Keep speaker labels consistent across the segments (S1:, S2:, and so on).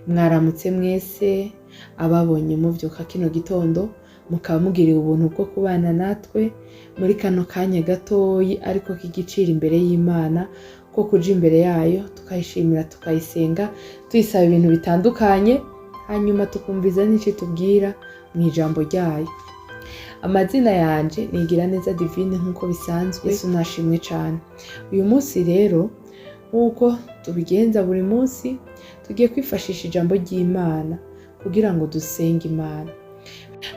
S1: Mwaramutse mwese ababonye muvyuka kino gitondo mukaba mugiriwe ubuntu bwo kubana natwe muri kano kanya gatoyi ariko k'igiciro imbere y'Imana ko kuja imbere yayo tukayishimira tukayisenga tuyisaba ibintu bitandukanye hanyuma tukumviza n'ico tubwira mu ijambo ryayo. Amazina yanje nigira neza Divine nkuko bisanzwe. Yesu nashimwe cyane. Uyu munsi rero nkuko tubigenza buri munsi tugiye kwifashisha ijambo ry'Imana kugira ngo dusenge Imana.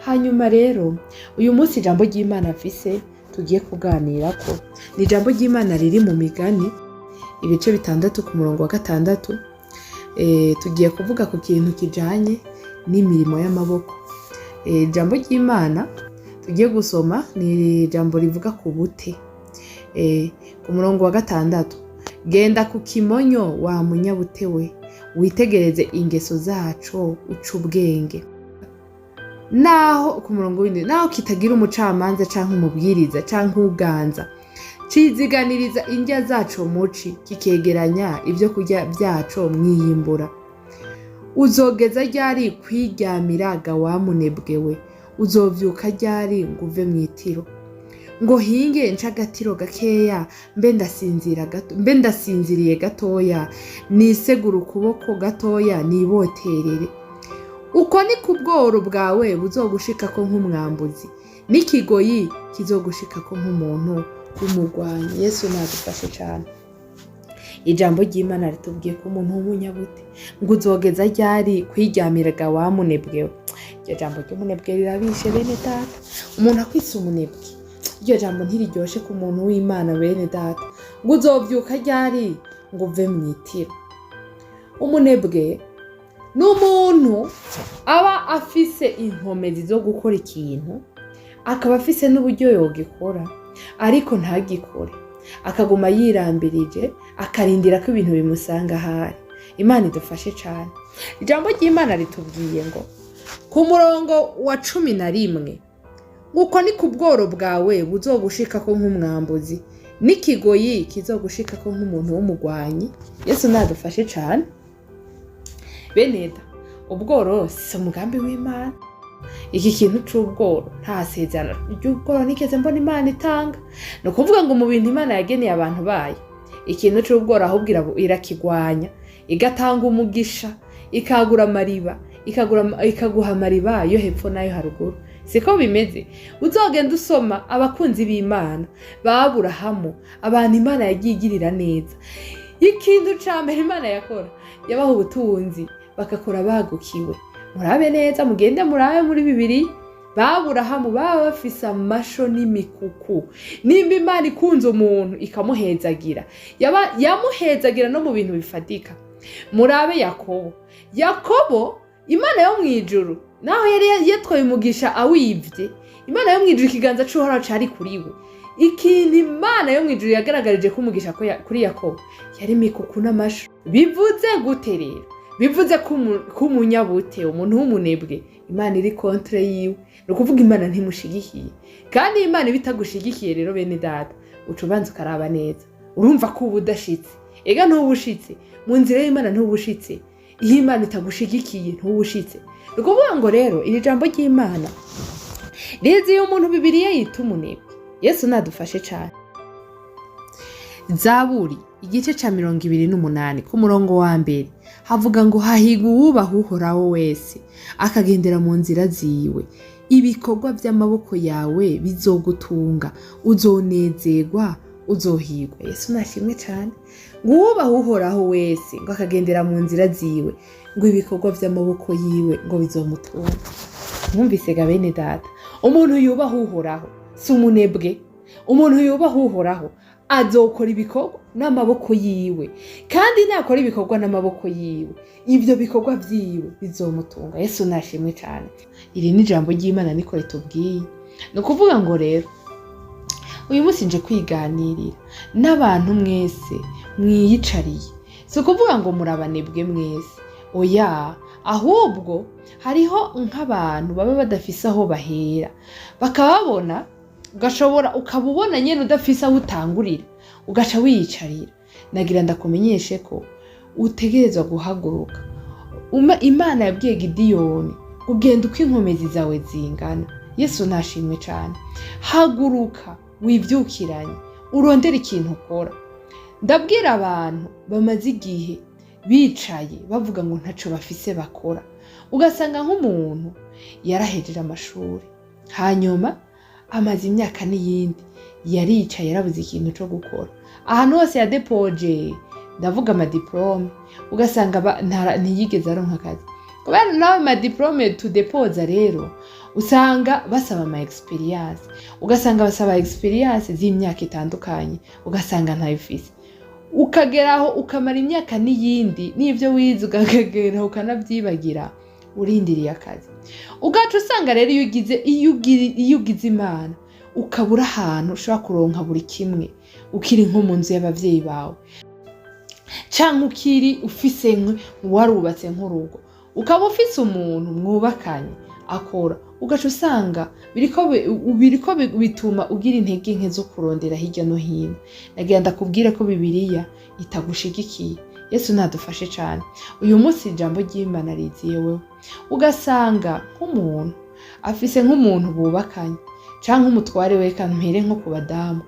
S1: Hanyuma rero uyu munsi ijambo ry'Imana mfise tugiye kuganirako ni ijambo ry'Imana riri mu Migani ibice 6 ku murongo wa 6. Tugiye kuvuga ku kintu kijanye n'imirimo y'amaboko. Ijambo ry'Imana tugiye gusoma ni ijambo rivuga ku bute. Ku murongo wa 6, genda ku kimonyo wa munyabute we, witegereze ingeso zaco uca ubwenge. Naho ku murongo w'indi, naho kitagira umucamanza canke umubwiriza canke uganza, ciziganiriza indya zaco muci, kikegeranya ibyo kurya byaco mwiyimbura. Uzogeza ryari kwiryamira ga wa munebwe we, uzovyuka ryari ngo uve mwitiro. Ngo hinge nca agatiro gakeya mbe ndasinziriye gatoya, nisegura ukuboko gatoya niboterere. Uko ni ku bworo bwawe buzogushikako nk'umwambuzi, n'ikigoyi kizogushikako nk'umuntu w'umugwanyi. Yesu nadufashe cyane. Ijambo ry'Imana ritubwiye ko umuntu w'umunyabute ngo uzogeza ryari kwiryamira ga wa munebwe we. Iryo jambo ry'umunebwe rirabishe bene data. Umuntu akwise umunebwe, iryo jambo ntiriryoshe ku muntu w'Imana bene data. Ngo uzovyuka ryari ngo uve mwitiro. Umunebwe n'umuntu aba afise inkomezi zo gukora ikintu, akaba afise n'uburyo yogikora ariko ntagikore, akaguma yirambirije akarindira ko ibintu bimusanga ahari. Imana idufashe cyane. Ijambo ry'Imana ritubwiye ngo ku murongo wa 11, uko ni ku bworo bwawe buzogushikako nk'umwambuzi, n'ikigoyi kizogushikako nk'umuntu w'umugwanyi. Yesu nadufashe cyane. Beneda, ubworo si umugambi w'Imana. Iki kintu c'ubworo nta sezerano ry'ubworo nigeze mbona Imana itanga. No kuvuga ngo mu bintu Imana yageneye abantu bayo, ikintu c'ubworo ahubwo irakigwanya, igatanga umugisha, ikagura amariba, ikaguha amariba yo hepfo nayo haruguru. Siko bimeze. Uzogenda usoma abakunzi b'Imana ba Aburahamu, abantu Imana yagigirira neza. Ikintu ca mbere Imana yakora, yabaha ubutunzi bakakora bagukiwe. Murabe neza, mugende murabe muri Bibiliya, ba Aburahamu baba bafise amasho n'imikuku. Nimba Imana ikunze umuntu ikamuhezagira, yamuhezagira no mu bintu bifatika. Murabe Yakobo, Imana yo mwijuru naho yari yatwaye umugisha awivye, Imana yo mwijuru ikiganza c'uhoraho cari kuri we. Ikintu Imana yo mwijuru yagaragarije ko umugisha kuri Yakobo yari imikuku n'amasho. Bivuze gute rero? Bivuze ko umunyabute, umuntu w'umunebwe, Imana iri kontre yiwe. No kuvuga Imana ntimushigikiye. Kandi Imana bitagushigikiye rero bene data, ucubanza ukaraba neza, urumva ko ubudashitse. Ega ntubushitse mu nzira y'Imana, ntubushitse. Iyo Imana itagushigikiye ntubushitse. No kuvuga ngo rero iri jambo ry'Imana rizi umuntu Bibiliya yita umunebwe. Yesu nadufashe cyane. Zaburi igice ca 28 ku murongo wa 1 havuga ngo hahiga uwubaha Uhoraho wese, akagendera mu nzira ziwe. Ibikorwa by'amaboko yawe bizogutunga, uzonezerwa, uzohigwa. Yesu nashimwe cyane. Ngo uwubaha Uhoraho wese ngo akagendera mu nzira ziwe, ngo ibikorwa by'amaboko yiwe ngo bizomutunga. Mwumvise ga bene data, umuntu yubaha Uhoraho si umunebwe. Umuntu yubaha Uhoraho azokora ibikorwa n'amaboko yiwe, kandi nakora ibikorwa n'amaboko yiwe, ibyo bikorwa byiwe bizomutunga. Yesu nashimwe cyane. Iri ni ijambo ry'Imana niko ritubwiye. No kuvuga ngo rero uyu munsi nje kwiganirira n'abantu mwese mwiyicariye. Si kuvuga ngo murabanebwe mwese, oya, ahubwo hariho nk'abantu baba badafise aho bahera, bakababona ugashobora ukabubona nyene udafise aho utangurira, ugaca wiyicarira. Nagira ndakumenyeshe ko utegerezwa guhaguruka Imana yabwiye Gideyoni ugenda uko inkomezi zawe zingana. Yesu nashimwe cyane. Haguruka wibyukiranye urondera ikintu ukora. Ndabwira abantu bamaze igihe bicaye bavuga ngo ntaco bafise bakora, ugasanga nk'umuntu yarahejeje amashuri hanyuma amaze imyaka n'iyindi yaricaye yarabuze ikintu cyo gukora. Ahantu hose yadepoje, ndavuga amadiplome, ugasanga ntiyigeze aronka akazi. Kubera nawe amadiplome tudepoza rero usanga basaba ama experience, ugasanga basaba experience z'imyaka itandukanye, ugasanga ntayifise. Ukageraho ukamara imyaka n'iyindi n'ivyo wize ukageraho ukanavyibagira urindiriye akazi. Ugaca usanga rero iyo ugize Imana ukabura ahantu ushobora kuronka buri kimwe, ukiri nko mu nzu y'abavyeyi bawe canke ukiri ufise warubatse nk'urugo, ukaba ufise umuntu mwubakanye akora, ugaca usanga biriko bituma ugira intege nke zo kurondera hirya no hino. Nagira ndakubwire ko Bibiliya itagushigikiye. Yesu nadufashe cyane. Uyu munsi ijambo ry'Imana riziye wewe, ugasanga nk'umuntu afise nk'umuntu bubakanye canke umutware we, kampere nko ku badamu,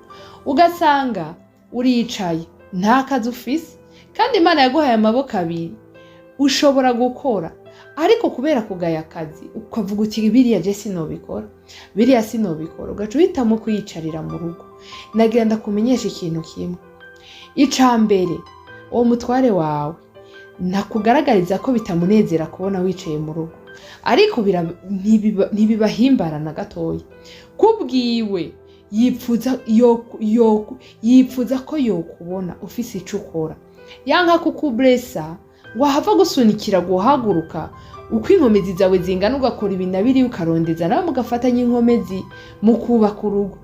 S1: ugasanga uricaye nta kazi ufise kandi Imana yaguhaye amaboko abiri ushobora gukora, ariko kubera kugaya akazi ukavuga uti biriya je sinobikora, biriya sinobikora, ugaca uhitamo kwiyicarira mu rugo. Nagira ndakumenyesha ikintu kimwe, ica mbere uwo mutware wawe nakugaragariza ko bitamunezera kubona wicaye mu rugo, ariko ntibibahimbara na gatoya. Kubwiwe yipfuza ko yokubona ufise ico ukora, yanka kukublesa wahava gusunikira guhaguruka uko inkomezi zawe zingana, ugakora ibinabiri ukarondeza nawe mugafatanya inkomezi mu kubaka urugo.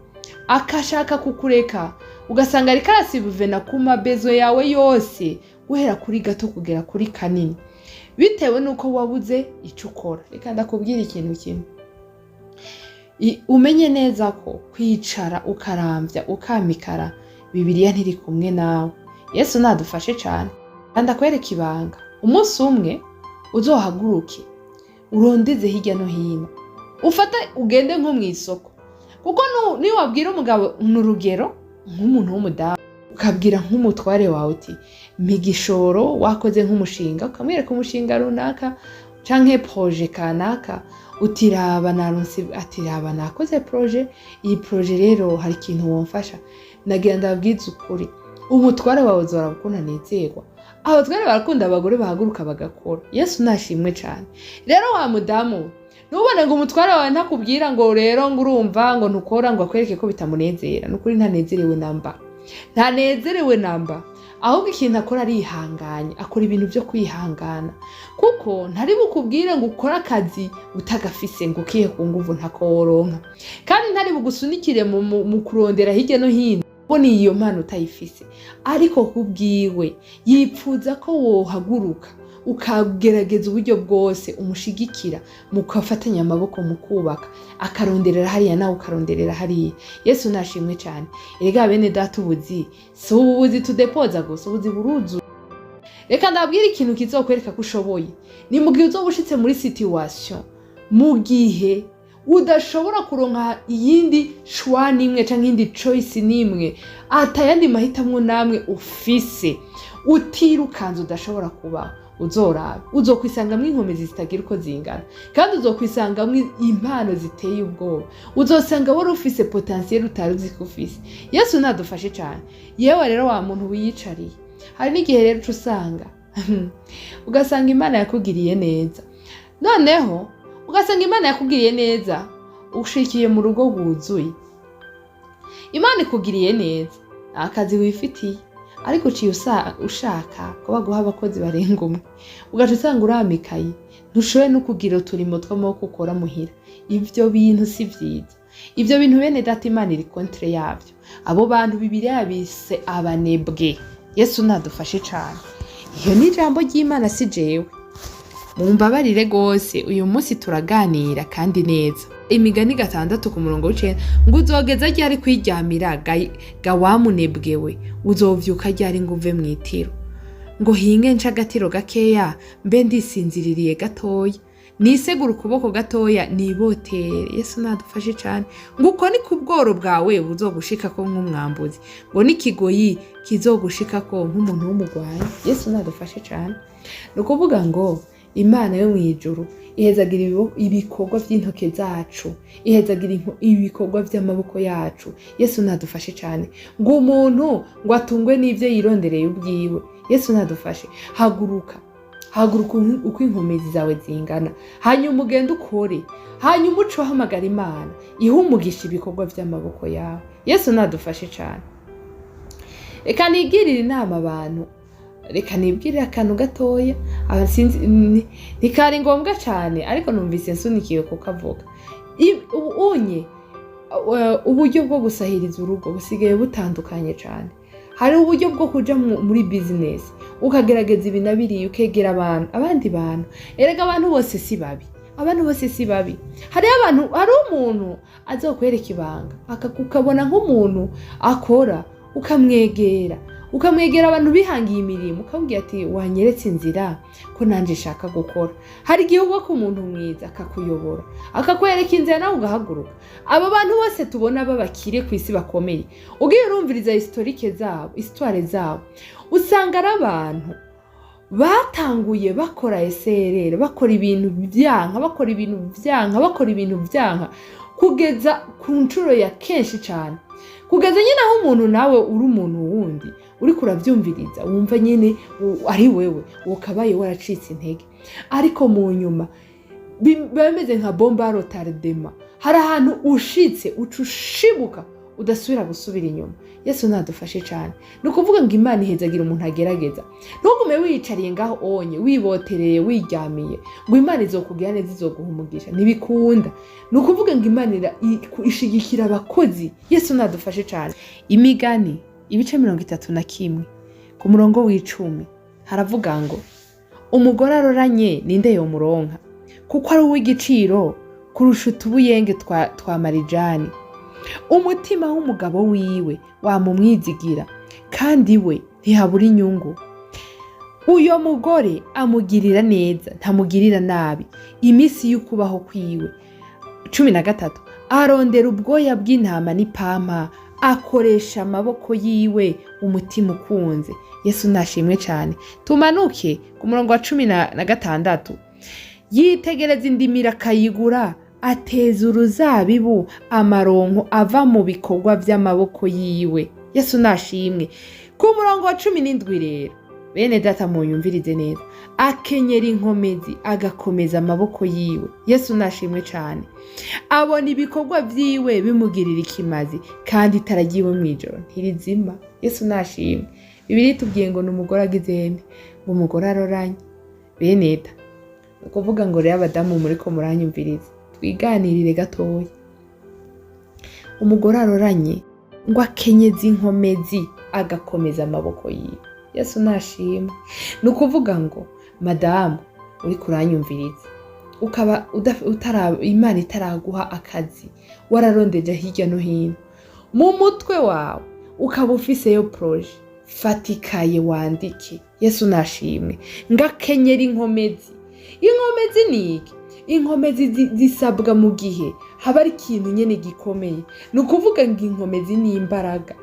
S1: Akashaka kukureka ugasanga ariko arasibuvena ku mabezo yawe yose guhera kuri gato kugera kuri kanini, bitewe nuko wabuze ico ukora. Reka ndakubwira ikintu kimwe, umenye neza ko kwicara ukaramvya ukamikara Bibiliya ntiri kumwe nawe. Yesu nadufashe cyane. Kandi akwereka ibanga, umunsi umwe uzohaguruke urondeze hirya no hino, ufata ugende nko mu isoko, kuko niyo wabwira umugabo n'urugero nk'umuntu w'umudamu, ukabwira nk'umutware wawe uti migishoro wakoze nk'umushinga, ukamwereka umushinga runaka canke projet kanaka, utiraba naronse atiraba nakoze projet, iyi projet rero hari ikintu womfasha. Nagira ndabwiza ukuri, umutware wawe uzorakunanezerwa. Abatware barakunda abagore bahaguruka bagakora. Yesu nashimwe cyane. Rero wa mudamu nubone ngo umutware wawe ntakubwira ngo rero ngo urumva ngo ntukora ngo akwereke ko bitamunezera, nukuri ntanezerewe namba, ahubwo ikintu akora arihanganye, akora ibintu byo kwihangana, kuko ntari bukubwire ngo ukora akazi utagafise ngo ukihe ku nguvu ntakoronka, kandi ntari bugusunikire mu kurondera hirya no hino ubona iyo mpano utayifise, ariko kubwiwe yipfuza ko wohaguruka ukagerageza uburyo bwose umushigikira mu kufatanya amaboko mu kubaka, akaronderera hariya nawe ukaronderera hariya. Yesu nashimwe cyane. Erega bene data, ubuzi si ubuzi tudepoza gusa, ubuzi buruzu. Reka ndabwira ikintu kizokwereka ko ushoboye, ni mu gihe uzobushitse muri situation, mu gihe udashobora kuronka iyindi choix nimwe canke indi choice nimwe, atayandi mahitamwo namwe ufise, utirukanze udashobora kubaho, uzokwisangamwo inkomezi zitagira uko zingana, kandi uzokwisangamwo impano ziteye ubwoba, uzosanga wari ufise potentiel utari uzi ko ufise. Yesu nadufashe cyane. Yewe rero wa muntu wiyicariye, hari n'igihe rero usanga ugasanga Imana yakugiriye neza, noneho ugasanga Imana yakugiriye neza ushikiye mu rugo rwuzuye. Imana ikugiriye neza, akazi wifitiye, ariko uciye ushaka ko baguha abakozi barenga umwe, ugaca usanga uramikaye, ntushoboye no kugira uturimo tw'amaboko ukora muhira. Ivyo bintu si vyiza. Ivyo bintu bene data Imana iri contre yavyo. Abo bantu Bibiliya bise abanebwe. Yesu nadufashe cyane. Iyo ni ijambo ry'Imana si jewe. Mumbabarire gose, uyu munsi turaganira kandi neza. Imigani 6:9 ngo uzogeza ryari kwiryamira ga wamunebwewe, uzovyuka ryari ngo uve mwitiro. ngo hinge nca agatiro gakeya mbe ndisinziririye gatoya nisegura ukuboko gatoya nibotere. Yesu nadufashe cyane ngo uko ni ku bworo bwawe buzogushikako nk'umwambuzi, ngo n'ikigoyi kizogushikako nk'umuntu w'umugwayi. Yesu nadufashe cyane. Ni ukuvuga ngo Imana yo mw'ijuru ihezagira ibikorwa by'intoke zacu, ihezagira ibikorwa by'amaboko yacu. Yesu nadufashe cyane ngo umuntu ngo atungwe n'ibyo yirondereye ubwiwe. Yesu nadufashe. Haguruka uko inkomezi zawe zingana, hanyuma ugende ukore, hanyuma uce uhamagara Imana ihumugisha ibikorwa by'amaboko yawe. Yesu nadufashe cyane. Reka nigirire inama abantu, reka nibwirire akantu gatoya, ntikari ngombwa cyane ariko numvise nsunikiwe kuko avuga uburyo bwo gusahiriza urugo busigaye butandukanye cyane. Hari uburyo bwo kuja muri business ukagerageza ibi na biriya ukegera abandi bantu. Erega abantu bose si babi, hari umuntu azokwereka ibanga ukabona nk'umuntu akora, ukamwegera abantu bihangiye imirimo ukambwira ati wanyeretse inzira ko nanje shaka gukora. Hari igihe ubwo ku muntu mwiza akakuyobora akakwereka inzira nawe ugahaguruka. Aba bantu bose tubona babakire ku isi bakomeye, ugiye urumviriza histoire zabo usanga ari abantu batanguye bakora eserere, bakora ibintu byanka kugeza ku nshuro ya kenshi cyane, kugeza nyine aho umuntu nawe uri umuntu wundi uri kurabyumviriza wumva nyine ari wewe ukabaye waracitse intege, ariko mu nyuma bameze nka bomba rotardema. Hari ahantu ushitse ucushibuka udasubira gusubira inyuma. Yesu nadufashe cyane. Ni ukuvuga ngo Imana ihezagira umuntu agerageza. Ntugume wicariye ngaho onye wibotereye wiryamiye ngo Imana izokubwira neza izoguha umugisha, ntibikunda. Ni ukuvuga ngo Imana ishigikira abakozi. Yesu nadufashe cyane. Imigani ibice 31 ku murongo w'10 haravuga ngo umugore aroranye ninde yo muronka, kuko ari uw'igiciro kurusha utubuyenge twa marijani. Umutima w'umugabo wiwe wamumwizigira, kandi we ntihabura inyungu. Uyo mugore amugirira neza ntamugirira nabi iminsi y'ukubaho kwiwe. 13 arondera ubwoya bw'intama n'ipampa, akoresha amaboko yiwe umutima ukunze. Yesu nashimwe cyane. Tumanuke ku murongo wa 16. Yitegereza indimira akayigura, ateza uruzabibu amaronko ava mu bikorwa by'amaboko yiwe. Yesu nashimwe. Ku murongo wa 17 rero bene data munyumvirize neza, akenyera inkomezi agakomeza amaboko yiwe. Yesu nashimwe cyane. Abona ibikorwa byiwe bimugirira ikimazi, kandi itaragiwe mw'ijoro ntirizima. Yesu nashimwe. Bibiliya itubwiye ngo n'umugore agizende, ngo umugore aroranye. Bene data ukuvuga ngo rero abadamu muri ko muranyumviriza twiganirire gatoya. Umugore aroranye ngo akenyeza inkomezi agakomeza amaboko yiwe. Yesu nashimwe. Ni ukuvuga ngo madamu uri kuranyumviriza ukaba Imana itaraguha akazi, wararondeje hirya no hino mu mutwe wawe ukaba ufiseyo proje, fatikaye wandike. Yesu nashimwe. Ngakenyera inkomezi. Inkomezi ni iki? Inkomezi zisabwa mu gihe haba ari ikintu nyene gikomeye. Ni ukuvuga ngo inkomezi ni imbaraga.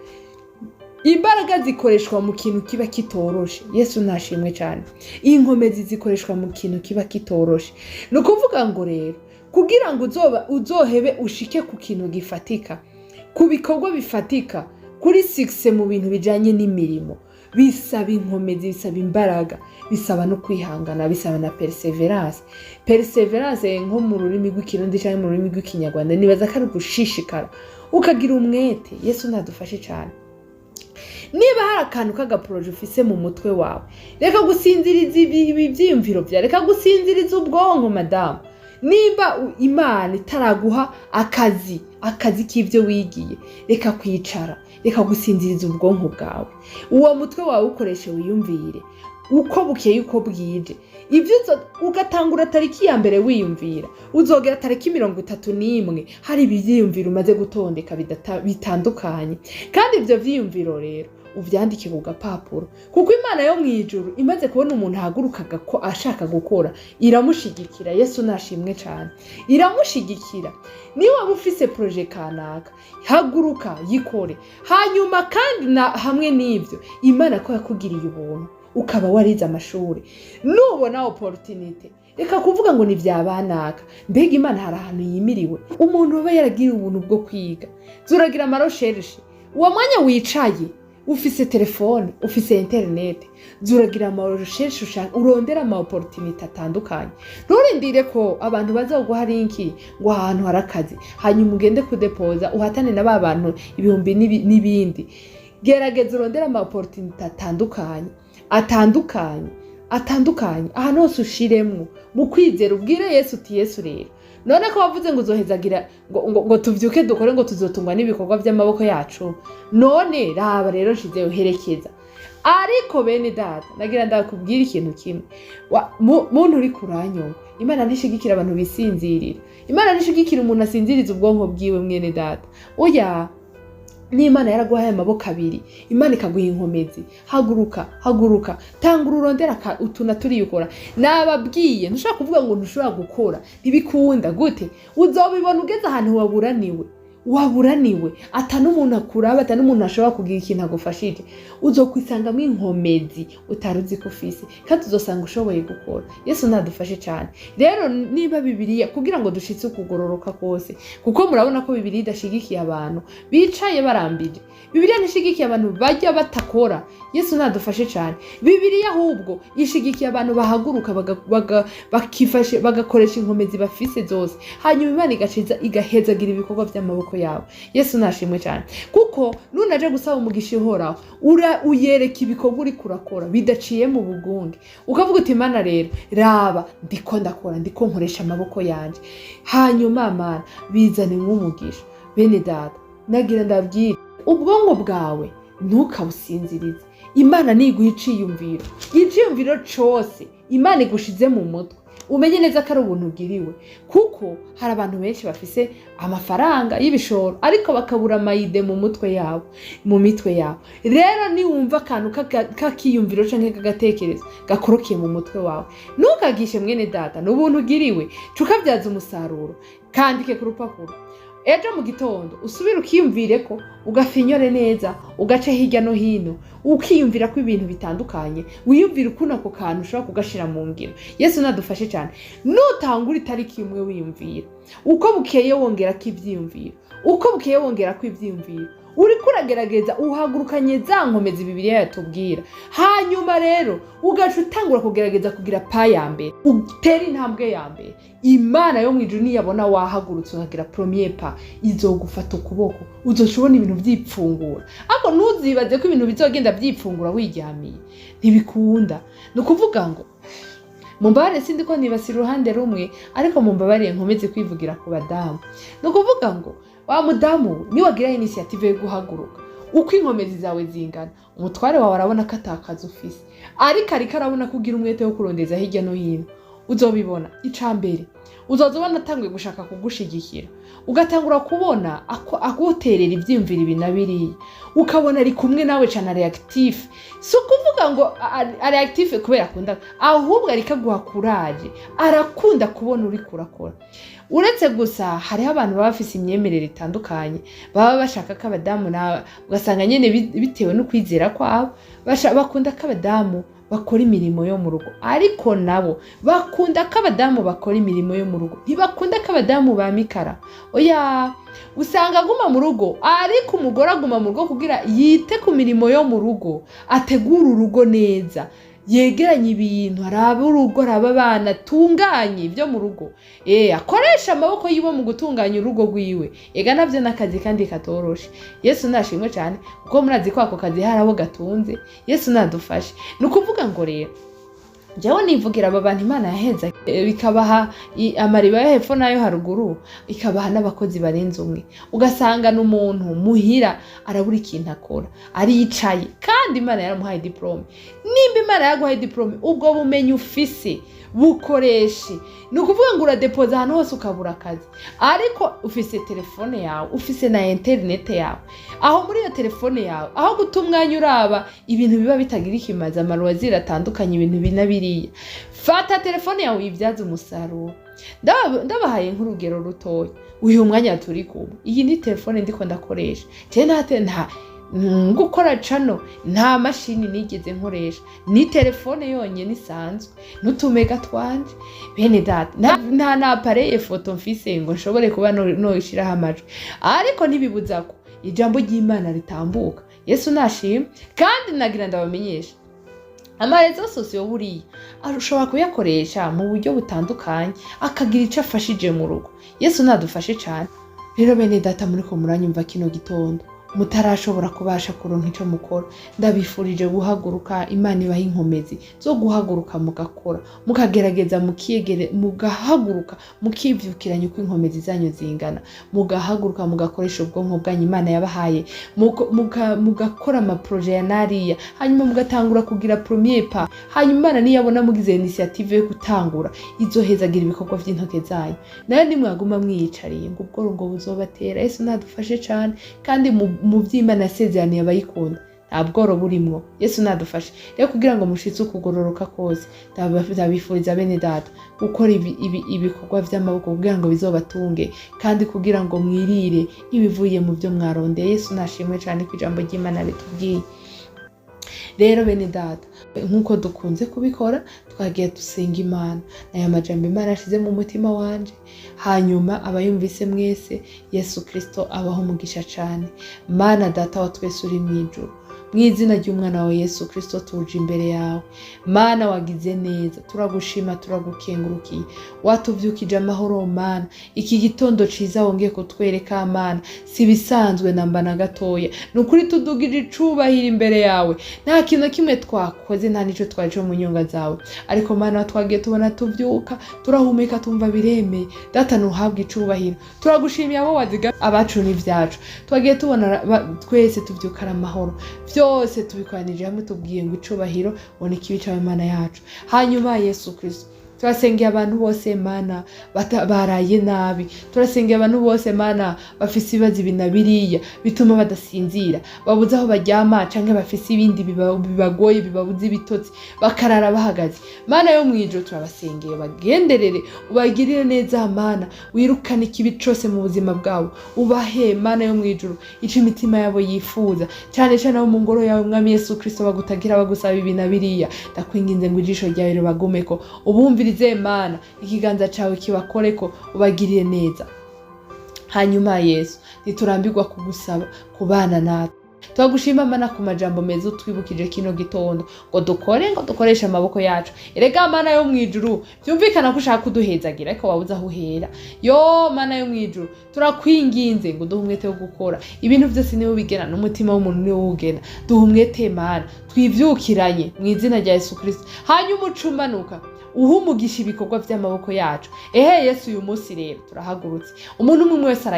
S1: Imbaraga zikoreshwa mu kintu kiba kitoroshe. Yesu nashimwe cyane. Inkomezi zikoreshwa mu kintu kiba kitoroshe. Ni ukuvuga ngo rero kugira ngo uzohebe ushike ku kintu gifatika, ku bikorwa bifatika, kuri success mu bintu bijanye n'imirimo, bisaba inkomezi, bisaba imbaraga, bisaba no kwihangana, bisaba na perseverance. Perseverance nko mu rurimi rw'ikirundi cyangwa mu rurimi rw'ikinyarwanda nibaza ko ari gushishikara ukagira umwete. Yesu nadufashe cyane. Niba hari akantu k'agaproje ufise mu mutwe wawe, reka gusinziriza ibyiyumviro byawe, reka gusinziriza ubwonko madamu. Niba Imana itaraguha akazi k'ibyo wigiye, reka kwicara, reka gusinziriza ubwonko bwawe. Uwo mutwe wawe ukoreshe wiyumvire uko bukeye uko bwije. Ibyo ugatangura tariki ya mbere wiyumvira, uzogera tariki 31 hari ibyiyumviro umaze gutondeka bitandukanye. Kandi ibyo byiyumviro rero uvyandike ku gapapuro, kuko Imana yo mwijuru imaze kubona umuntu ahagurukaga ko ashaka gukora iramushigikira. Yesu nashimwe cyane, iramushigikira. Niba waba ufise projet kanaka, haguruka yikore. Hanyuma kandi hamwe n'ivyo Imana ko yakugiriye ubuntu ukaba warize amashuri, nubona opportunity reka kuvuga ngo ni vyabanaka. Mbega Imana hari ahantu yimiriwe umuntu aba yaragira ubuntu bwo kwiga. Zuragira amarosherishe uwo mwanya wicaye ufise telefone, ufise internet, zuragira amarosherishe ushaka urondera ama opportunity atandukanye. Nturindire ko abantu bazoguha linki ngo ahantu harakazi hanyuma ugende kudepoza uhatane na ba bantu ibihumbi n'ibindi. Gerageza urondera ama opportunity atandukanye ahantu hose ushiremwo mu kwizera. Ubwire Yesu uti Yesu rero none ko wavuze ngo uzohezagira ngo tuvyuke dukore ngo tuzotungwa n'ibikorwa by'amaboko yacu, none raba rero nshizeyo herekeza. Ariko bene data nagira ndakubwira ikintu kimwe, muntu uri kuranyonga, Imana ntishigikira abantu bisinzirira. Imana ntishigikira umuntu asinziriza ubwonko bwiwe mwene data. Oya, n'Imana yaraguhaye amaboko abiri, Imana ikaguha inkomezi. Haguruka tangura urondera utuna turiyukora. Nababwiye ntushaka kuvuga ngo ntushobora gukora, ntibikunda gute. Uzobibona ugeze ahantu waburaniwe n'umuntu akuraba, n'umuntu ashobora kugira ikintu agufashije. Uzokwisangamo inkomezi utaruzi ko ufise, kandi uzosanga ushoboye gukora. Yesu nadufashe cyane. Rero niba Bibiliya kugira ngo dushitse ukugororoka kose, kuko murabona ko Bibiliya idashigikiye abantu bicaye barambije. Bibiliya nishigikiye abantu bajya batakora. Yesu nadufashe cyane. Bibiliya ahubwo ishigikiye abantu bahaguruka bakifashe bagakoresha inkomezi bafise zose, hanyuma Imana igahezagira ibikorwa by'amaboko yawe. Yesu nashimwe cyane, kuko nunaje gusaba umugisha ihoraho uyereka ibikorwa uri kurakora bidaciye mu bugunge, ukavuga uti Imana rero raba ndiko ndakora, ndiko nkoresha amaboko yanje, hanyuma Mana bizane nk'umugisha. Bene data nagira ndabwira ubwonko bwawe ntukabusinzirize. Imana niguha iciyumviro cyose Imana igushize mu mutwe, umenye neza ko ari ubuntu ugiriwe. Kuko hari abantu benshi bafise amafaranga y'ibishoro ariko bakabura amayide mu mitwe yabo. Rero niwumva akantu kakiyumviro canke kagatekerezo gakorokeye mu mutwe wawe, ntukagishe mwene data, n'ubuntu ugiriwe, cukabyaza umusaruro. Kandike ku rupapuro, ejo mu gitondo usubire ukiyumvire ko, ugafinyore neza, ugace hirya no hino, ukiyumvira ko ibintu bitandukanye, wiyumvira ukuntu ako kantu ushobora kugashira mu ngiro. Yesu nadufashe cyane. Nutangura itariki imwe wiyumvira, uko bukeye wongera ko ivyiyumviro, uriko uragerageza uhagurukanye za nkomezi Bibiliya yatubwira. Hanyuma rero ugaca utangura kugerageza kugira pa ya mbere, utera intambwe ya mbere. Imana yo mwijuru niyabona wahagurutse ukagira premier pa, izogufata ukuboko, uzoshobona ibintu byipfungura. Ariko ntuzibaze ko ibintu bizogenda byipfungura wiryamiye, ntibikunda. Nukuvuga ngo mumbabare sindiko nibasira uruhande rumwe, ariko mumbabare nkomeze kwivugira ku badamu. Nukuvuga ngo wa mudamu niwagira initiative yo guhaguruka, uko inkomezi zawe zingana, umutware wawe arabona ko atakaza ufise, ariko arabona kugira umwete wo kurondeza hirya no hino. Uzobibona icambere, uzozobona atanguye gushaka kugushigikira, ugatangura kubona aguterera ivyimvira ibinabiriye, ukabona ari kumwe nawe cyane reactive. So kuvuga ngo reactive kubera akunda, ahubwo ariko aguha courage, arakunda kubona uri kurakora. Uretse gusa hariho abantu baba bafise imyemerere itandukanye, baba bashaka ko abadamu na ugasanga nyene bitewe no kwizera kwabo bakunda ko abadamu bakora imirimo yo mu rugo, ariko nabo bakunda ko abadamu bakora imirimo yo mu rugo, ntibakunda ko abadamu bamikara. Oya, usanga aguma mu rugo, ariko umugore aguma mu rugo kugira yite ku mirimo yo mu rugo, ategura urugo neza, yegeranye ibintu, araba urugo, araba abana, tunganye ibyo mu rugo. Akoresha amaboko yiwe mu gutunganya urugo rwiwe. Ega navyo nakazi kandi katoroshe. Yesu nashimwe cyane, kuko murazi ko ako kazi harabo gatunze. Yesu nadufashe. Nukuvuga ngo rero jaho nivugira aba bantu Imana yaheza bikabaha amariba yo hepfo nayo haruguru, ikabaha n'abakozi barenze umwe. Ugasanga n'umuntu muhira arabura ikintu akora, aricaye kandi Imana yaramuhaye diplome. Nimba Imana yaguhaye diplome, ubwo bumenyi ufise bukoreshe. Ni ukuvuga ngo uradepoza ahantu hose ukabura akazi, ariko ufise telefone yawe, ufise na internet yawe. Aho muri iyo telefone yawe, aho guta umwanya uraba ibintu biba bitagira ikimazi, amarwazira atandukanye, ibintu binabiriya, fata telefone yawe uyibyaze umusaruro. Ndabahaye nk'urugero rutoya, uyu mwanya turi kumwe, iyi ni telefone ndiko ndakoresha. nta gukora cano, nta mashini nigeze nkoresha, ni telefone yonyine isanzwe n'utumega twanje. Bene data, nta na appareil photo mfise ngo nshobore kuba noishiraho amajwi, ariko ntibibuza ko ijambo ry'Imana ritambuka. Yesu nashimwe. Kandi nagira ndabamenyesha, amarezo sosiyo buriya ushobora kuyakoresha mu buryo butandukanye, akagira icyo afashije mu rugo. Yesu nadufashe cyane. Rero bene data, muri ko muranyumva kino gitondo, mutarashobora kubasha kuronka ico mukora, ndabifurije guhaguruka. Imana ibaha inkomezi zo guhaguruka mugakora, mukagerageza mugahaguruka mukivyukiranya uko inkomezi zanyu zingana, mugahaguruka mugakoresha ubwonko bwanyu Imana yabahaye, mugakora amaproje ya nariya, hanyuma mugatangura kugira premier pas. Hanyuma Imana niyabona mugize initiative yo gutangura, izohezagira ibikorwa vy'intoke zanyu. Nayo nimwaguma mwiyicariye ngo ubworo ngo buzobatera. Yesu nadufashe cyane, kandi mu vy'Imana yasezeraniye abayikunda nta bworo burimwo. Yesu nadufashe. Rero kugira ngo mushitse ukugororoka kose, ndabifuriza bene data gukora ibikorwa vy'amaboko kugira ngo bizobatunge, kandi kugira ngo mwirire ibivuye mu byo mwarondeye. Yesu nashimwe cyane ku ijambo ry'Imana ritubwiye. Rero bene data, nkuko dukunze kubikora, twagiye dusenga Imana n'aya majambo Imana yashize mu mutima wanje, hanyuma abayumvise mwese Yesu Kristo abaho umugisha cyane. Mana data wa twese uri mwijuru, mwizina ry'umwana wa Yesu Kristo tuje imbere yawe. Mana wagize neza, turagushima turagukengurukiye, watuvyukije amahoro Mana. Iki gitondo ciza wongeye kutwereka Mana, si bisanzwe namba na gatoya. Nukuri tudugije icubahiro imbere yawe, nta kintu kimwe twakoze, nta nico twaje mu nyonga zawe, ariko Mana twagiye tubona tuvyuka, turahumeka, tumva biremeye. Data nuhabwe icubahiro. Turagushimiye abo waziga abacu n'ivyacu, twagiye tubona twese tuvyukara amahoro. Byose tubikwanije hamwe, tubwiye ngo icubahiro boneka ibicawe Imana yacu. Hanyuma Yesu Kristo, turasengeye abantu bose Mana baraye nabi, turasengeye abantu bose Mana bafise ibibazo binabiriya bituma badasinzira, babuze aho baryama, canke bafise ibindi bibagoye, bibabuze ibitotsi, bakarara bahagaze. Mana yo mwijuru, turabasengeye bagenderere, ubagirire neza Mana, wirukane ikibi cose mu buzima bwabo, ubahe Mana yo mwijuru ico imitima yabo yifuza, cyane cyane abo mu ngoro yawe Mwami Yesu Kristo bagutagira, bagusaba ibinabiriya. Ndakwinginze ngo ijisho ryawe ribagumeko, ubumvire Mana, ikiganza cawe kibakoreko, ubagirire neza. Hanyuma Yesu, niturambirwa kugusaba kubana natwe. Twagushima Mana ku majambo meza utwibukije kino gitondo, ngo dukoresha amaboko yacu. Erega Mana yo mwijuru, byumvikana ko ushaka kuduhezagira, ariko wabuze aho uhera. Yo Mana yo mwijuru, turakwinginze ngo duhe umwete wo gukora ibintu byose, niwe ubigena, n'umutima w'umuntu niwe uwugena. Duhe umwete Mana, twivyukiranye mu izina rya Yesu Kristo. Hanyuma ucumbanuka uhumugisha ibikorwa by'amaboko yacu. Yesu, uyu munsi rero turahagurutse, umuntu umwe wese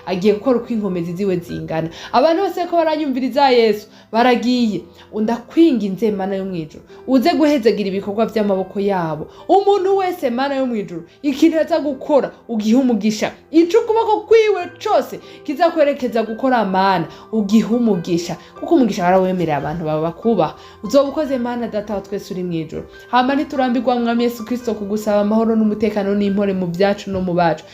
S1: agiye gukora uko inkomezi ziwe zingana. Abantu bose ko baranyumviriza Yesu baragiye, ndakwinginze Mana yo mwijuru, uze guhezagira ibikorwa by'amaboko yabo. Umuntu wese Mana yo mwijuru, ikintu aza gukora ugihe umugisha, ico kuboko kwiwe cose kizakwerekeza gukora Mana, ugihe umugisha, kuko umugisha barawemerera abantu baba bakubaha. Uzobukoze Mana data wa twese uri mwijuru. Hama ntiturambirwa Mwami Yesu Kristo kugusaba amahoro n'umutekano n'impore mu byacu no mu bacu.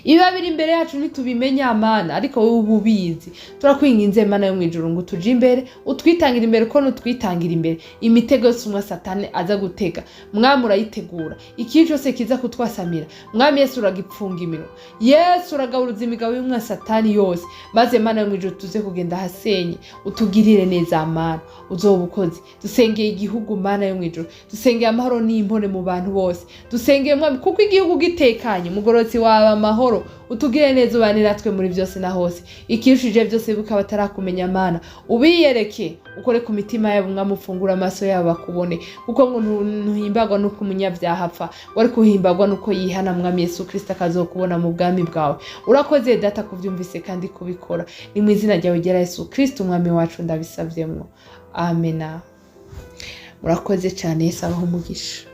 S1: Iba biri imbere yacu ntitubimenya Mana, ariko wowe ububizi. Turakwinginze Mana yo mwijuru ngo tuje imbere, utwitangira imbere, ko nutwitangira imbere imitego yose umwe Satani aza gutega, Mwami urayitegura. Ikibi cyose kiza kutwasamira, Mwami Yesu uragipfunga iminwa. Yesu uragaburuza imigabo y'umwe Satani yose, maze Mana yo mwijuru tuze kugenda hasenye, utugirire neza Mana, uzobukoze. Dusengeye igihugu Mana yo mwijuru, dusengeye amahoro n'impore mu bantu bose, dusengeye Mwami kuko igihugu gitekanye, mugorotsi wawe amahoro, utugire neza, ubane natwe muri byose na hose. Ikirushije byose bukaba batarakumenya Mana, ubiyereke, ukore ku mitima yabo Mwami, ufungura amaso yabo bakubone, kuko ngo ntuhimbagwa nuko umunyabyaha apfa, wari kuhimbagwa nuko yihana Mwami Yesu Kristo akazokubona mu bwami bwawe. Urakoze data kuvyumvise kandi kubikora, ni mu izina ryawe ryera Yesu Kristo Umwami wacu ndabisavyemwo, amena. Murakoze cyane, Yesu abaho umugisha.